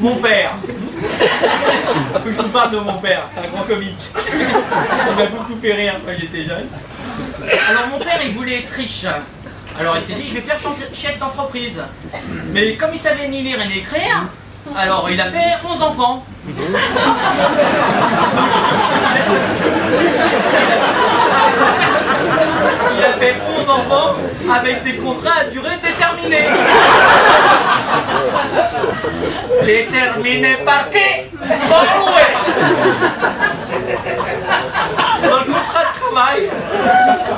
Mon père. Faut que je vous parle de mon père, c'est un grand comique. Il m'a beaucoup fait rire quand j'étais jeune. Alors mon père, il voulait être riche. Alors il s'est dit, je vais faire chef d'entreprise. Mais comme il savait ni lire ni écrire, alors il a fait 11 enfants. Il a fait 11 enfants avec des contrats à durée déterminée. Déterminé par qui? Par loué. Dans le contrat de travail,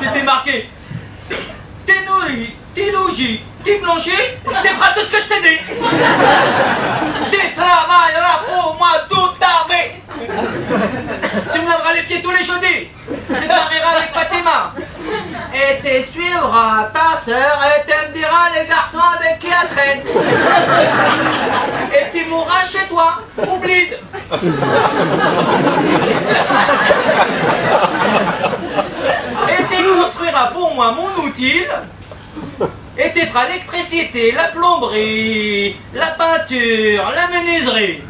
c'était marqué: t'es nourri, t'es logé, t'es blanchi, t'es feras tout ce que je t'ai dit. Tu travailleras pour moi toute ta vie. Tu me laveras les pieds tous les jeudis. Tu te marieras avec Fatima. Et tu suivras ta sœur et tu me diras les garçons avec qui elle traîne. Et tu mourras chez toi. Oublie. Et tu construiras pour moi mon outil. Et tu feras l'électricité, la plomberie, la peinture, la menuiserie.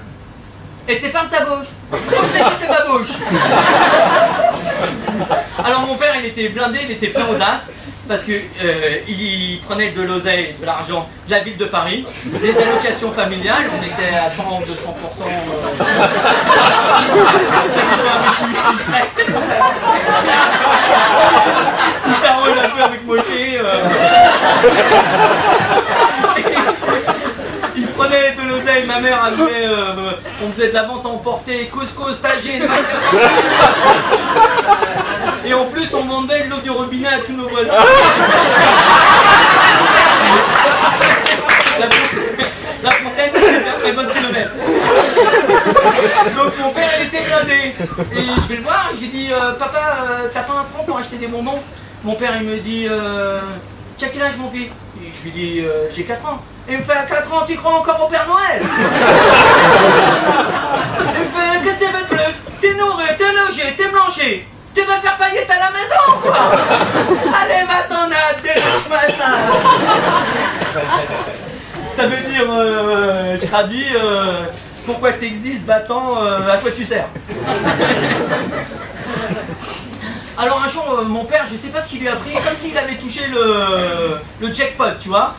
Et tu fermes ta bouche. Bouche tes jeter ta bouche. Alors mon père, il était blindé, il était plein aux as. Parce que il prenait de l'oseille, de l'argent de la ville de Paris, des allocations familiales, on était à 100, 200%. Il s'arrole un peu avec Moché. Il prenait de l'oseille, ma mère avait, on faisait de la vente emportée, couscous, tagine. Et en plus, on vendait de l'eau du robinet à tous nos voisins. La fontaine, c'était 20 km. Donc mon père, il était blindé. Et je vais le voir, j'ai dit, papa, t'as pas un franc pour acheter des bonbons? Mon père, il me dit, tu as quel âge mon fils? Et je lui dis, j'ai 4 ans. Il me fait, à 4 ans, tu crois encore au Père Noël? Il me fait, qu'est-ce que tu veux de plus? T'es nourri, t'es logé, t'es blanchi. Tu vas faire faillite à la maison, quoi. Allez, va-t'en à dérange-moi ça. Ça veut dire, je traduis, pourquoi t'existes, va-t'en, à quoi tu sers. Alors un jour, mon père, je sais pas ce qu'il lui a pris, comme s'il avait touché le jackpot, tu vois.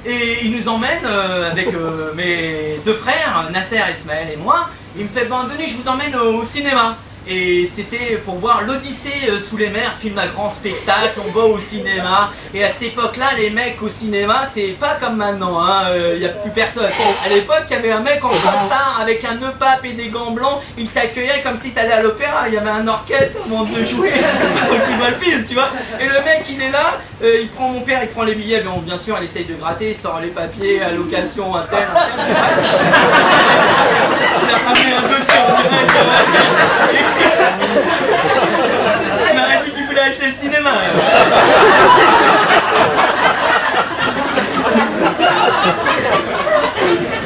Et il nous emmène avec mes deux frères, Nasser, Ismaël et moi. Il me fait, ben venez, je vous emmène au cinéma. Et c'était pour voir l'Odyssée sous les mers, film à grand spectacle, on va au cinéma. Et à cette époque-là, les mecs au cinéma, c'est pas comme maintenant, hein, y a plus personne. À l'époque, il y avait un mec en costard avec un nœud pape et des gants blancs, il t'accueillait comme si t'allais à l'opéra, il y avait un orchestre avant de jouer, tu vois le film, tu vois. Et le mec, il est là, il prend mon père, il prend les billets, bien sûr, elle essaye de gratter, il sort les papiers, allocation, un tel. Il a ramené un dossier en direct. Il m'aurait dit qu'il voulait acheter le cinéma.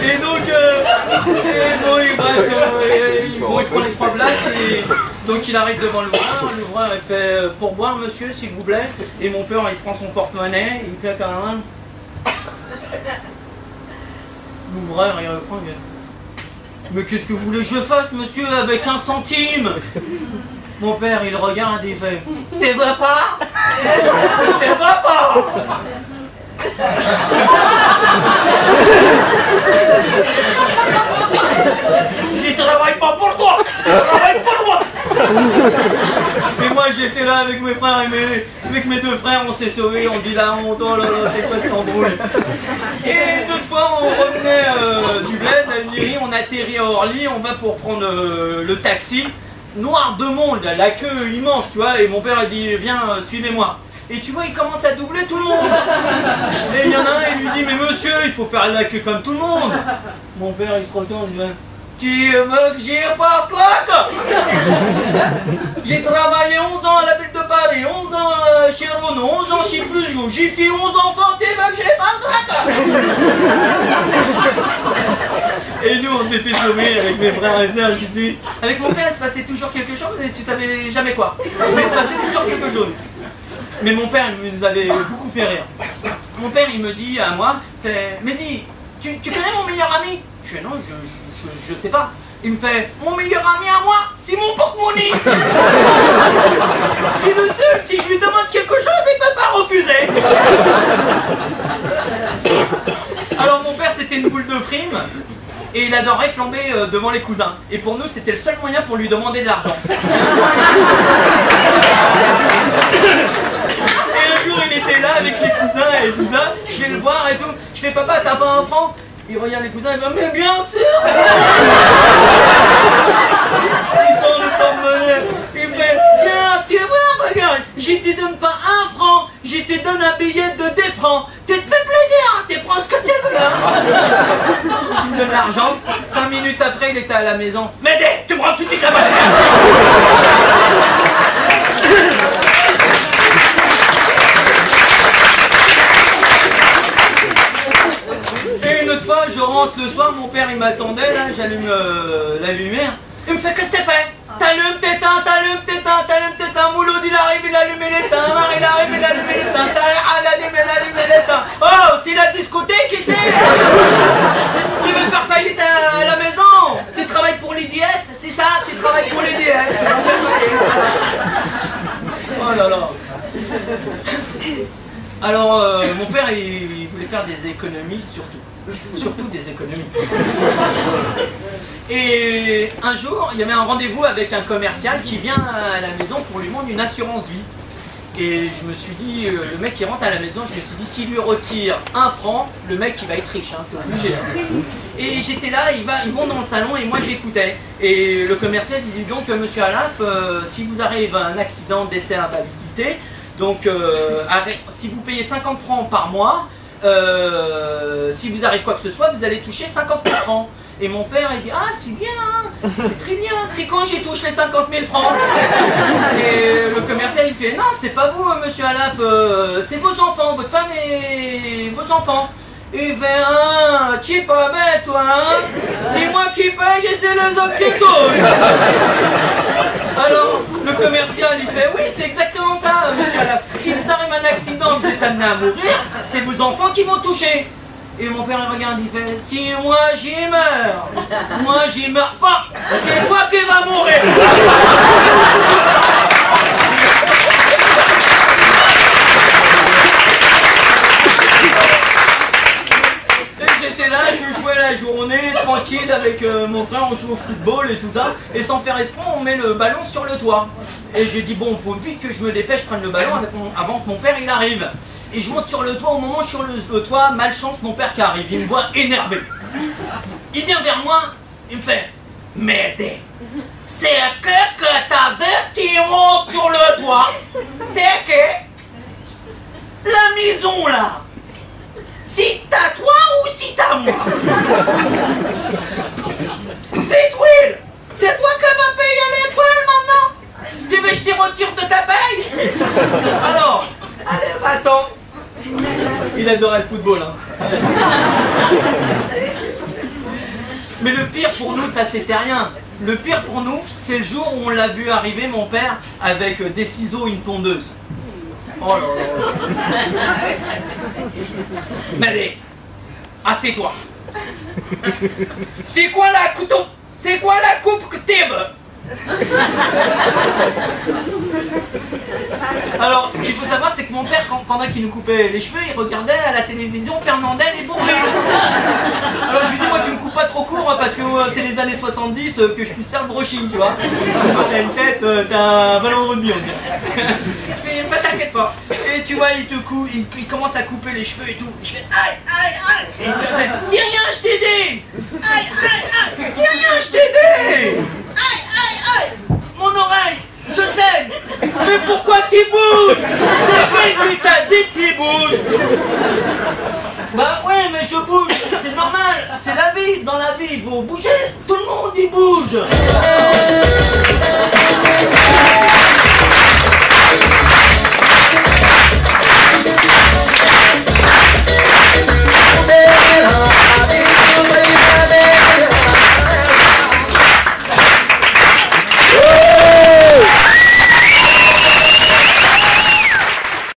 Et donc, il prend les 3 places et donc il arrive devant l'ouvreur. L'ouvreur il fait pourboire monsieur s'il vous plaît. Et mon père il prend son porte-monnaie, il fait quand même. L'ouvreur il reprend. Mais qu'est-ce que vous voulez que je fasse, monsieur, avec 1 centime? Mon père, il regarde et il fait, t'es vrai pas? T'es vrai pas? Je travaille pas pour toi, je travaille pour moi. Et moi j'étais là avec mes frères et avec mes 2 frères, on s'est sauvés, on dit la honte, oh là là, c'est quoi cette embrouille? Et une autre fois on revenait du bled d'Algérie, on atterrit à Orly, on va pour prendre le taxi. Noir de monde, la queue immense, tu vois, et mon père a dit viens, suivez-moi. Et tu vois, il commence à doubler tout le monde. Et il y en a un, il lui dit mais monsieur, il faut faire la queue comme tout le monde. Mon père, il se retourne, il dit tu veux que j'y fasse là? J'ai travaillé 11 ans à la ville de Paris, 11 ans chez Renault, 11 ans chez Peugeot, j'ai fait 11 enfants, tu veux que j'y fasse là? Et nous, on s'était sauvés avec mes frères et sœurs ici. Avec mon père, il se passait toujours quelque chose et tu savais jamais quoi. Mais il se passait toujours quelque chose. Mais mon père, il nous avait beaucoup fait rire. Mon père, il me dit à moi, fait, Mehdi, tu connais mon meilleur ami? Je fais non, je sais pas. Il me fait, mon meilleur ami à moi, c'est mon porte-monnaie. C'est le seul, si je lui demande quelque chose, il peut pas refuser. Alors mon père, c'était une boule de frime. Et il adorait flamber devant les cousins. Et pour nous, c'était le seul moyen pour lui demander de l'argent. Et un jour, il était là avec les cousins et tout ça. Je vais le voir et tout. Je fais, papa, t'as pas un franc? Il regarde les cousins et il me dit, mais bien sûr. Il sort le porte-monnaie. Il me fait, tiens, tu vois, regarde, je te donne pas un franc, je te donne un billet de 2 francs. Tu te fais plaisir, hein, tu prends ce que tu veux. Hein. Il me donne l'argent. 5 minutes après, il était à la maison. M'aider, tu me rends tout de suite la monnaie. Et une autre fois, je rentre le soir, mon père il m'attendait, là, j'allume la lumière. Il me fait, qu'est-ce que t'as fait? T'allumes t'éteins, t'allumes t'éteins, t'allumes t'éteins. Mouloud il arrive, il allume l'éteint. Marie il arrive, il allume l'éteint. Sarah elle allume l'éteint. Oh, c'est la discothèque ici. Tu veux faire faillite à la maison? Tu travailles pour l'IDF? C'est ça, tu travailles pour l'IDF. Oh là là. Alors, mon père il voulait faire des économies surtout des économies. Et un jour, il y avait un rendez-vous avec un commercial qui vient à la maison pour lui vendre une assurance vie. Et je me suis dit, le mec qui rentre à la maison, je me suis dit, s'il lui retire 1 franc, le mec il va être riche, hein, c'est obligé. Hein. Et j'étais là, ils vont dans le salon et moi j'écoutais. Et le commercial il dit donc, monsieur Alaf, si vous arrive un accident, décès, invalidité, donc si vous payez 50 francs par mois, si vous arrive quoi que ce soit, vous allez toucher 50 000 francs. Et mon père il dit, ah c'est bien, hein, c'est très bien, c'est quand j'y touche les 50 000 francs. Et le commercial il fait, non c'est pas vous monsieur Alap, c'est vos enfants, votre femme et vos enfants. Et il fait, ah, tu es pas bête toi, hein, c'est moi qui paye et c'est les autres qui touchent. Alors le commercial il fait, oui c'est exactement ça monsieur Alap, si vous arrive un accident, vous êtes amené à mourir, c'est vos enfants qui vont toucher. Et mon père il regarde, il fait, si moi j'y meurs, moi j'y meurs pas, c'est toi qui vas mourir. Et j'étais là, je jouais la journée, tranquille avec mon frère, on joue au football et tout ça, et sans faire exprès, on met le ballon sur le toit. Et j'ai dit, bon, faut vite que je me dépêche, je prenne le ballon avant que mon père il arrive. Et je monte sur le toit, au moment où je suis sur le toit, malchance, mon père qui arrive, il me voit énervé. Il vient vers moi, il me fait, m'aider. C'est que t'as deux qui montent sur le toit. C'est que la maison là, c'est à toi ou c'est à moi? Les tuiles, c'est toi qui vas payer les tuiles maintenant? Tu veux que je te retire de ta paye? Alors, allez, va-t'en. Il adorait le football, hein. Mais le pire pour nous, ça c'était rien. Le pire pour nous, c'est le jour où on l'a vu arriver, mon père, avec des ciseaux et une tondeuse. Oh là là. Mais allez, assieds-toi. C'est quoi la couteau? C'est quoi la coupe que tu veux? Alors, ce qu'il faut savoir, c'est que mon père, pendant qu'il nous coupait les cheveux, il regardait à la télévision Fernandel et Bourvil. Alors je lui dis, moi tu me coupes pas trop court parce que c'est les années 70 que je puisse faire le brushing, tu vois. T'as une tête, t'as un ballon de rugby, on dirait. Je fais, pas t'inquiète pas. Et tu vois, il commence à couper les cheveux et tout. Je fais, aïe, aïe, aïe. Et il me fait, c'est rien, je t'ai aidé. Aïe, aïe, aïe. C'est rien, je t'ai aidé. Aïe, aïe, aïe. Mon oreille. Je sais. Mais pourquoi tu bouges? C'est qui t'a dit que tu bouges? Bah ouais, mais je bouge, c'est normal, c'est la vie. Dans la vie, il faut bouger, tout le monde y bouge.